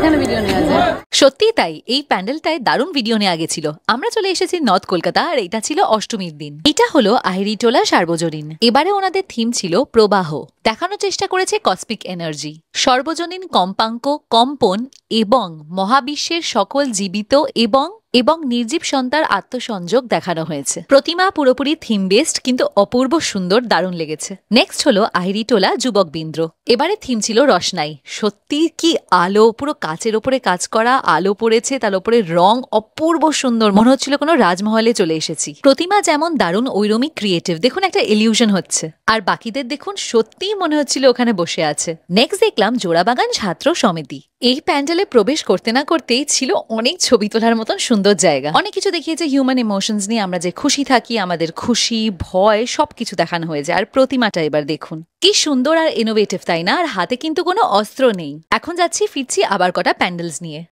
এখানে ভিডিও নেওয়া যায়। সত্যি তাই, এই প্যান্ডেলটায় দারুণ ভিডিও নেওয়া গেছিল। আমরা চলে এসেছি নর্থ কলকাতা, আর এটা ছিল অষ্টমীর দিন। এটা হলো আহিরিটোলা সার্বজনীন। এবারে ওনাদের থিম ছিল প্রবাহ। দেখানোর চেষ্টা করেছে কসমিক এনার্জি, সর্বজনীন কম্পাঙ্ক, কম্পন এবং মহাবিশ্বের সকল জীবিত এবং নির্জীব সত্তার আত্মসংযোগ দেখানো হয়েছে। প্রতিমা পুরোপুরি থিম বেসড, কিন্তু অপূর্ব সুন্দর, দারুণ লেগেছে। নেক্সট হলো আহিরিটোলা যুবক বিন্দ্র। এবারে থিম ছিল রসনাই। সত্যি কি আলো, পুরো কাচের ওপরে কাজ করা আলো পড়েছে, তার উপরে রং অপূর্ব সুন্দর, মনে হচ্ছিল কোনো রাজমহলে চলে এসেছি। প্রতিমা যেমন দারুণ, ওইরকমই ক্রিয়েটিভ। দেখুন একটা ইলিউশন হচ্ছে, আর বাকিদের দেখুন সত্যিই মনে হচ্ছিল ওখানে বসে আছে। নেক্সট দেখলাম জোড়াবাগান ছাত্র সমিতি। এই প্যান্ডেলে প্রবেশ করতে না করতেই ছিল অনেক ছবি তোলার মতন সুন্দর জায়গা। অনেক কিছু দেখিয়েছে হিউম্যান ইমোশনস নিয়ে, আমরা যে খুশি থাকি, আমাদের খুশি ভয় সবকিছু দেখানো হয়েছে। আর প্রতিমাটা এবার দেখুন কি সুন্দর আর ইনোভেটিভ, তাই না? আর হাতে কিন্তু কোনো অস্ত্র নেই। এখন ফিরছি আবার কটা প্যান্ডেলস নিয়ে।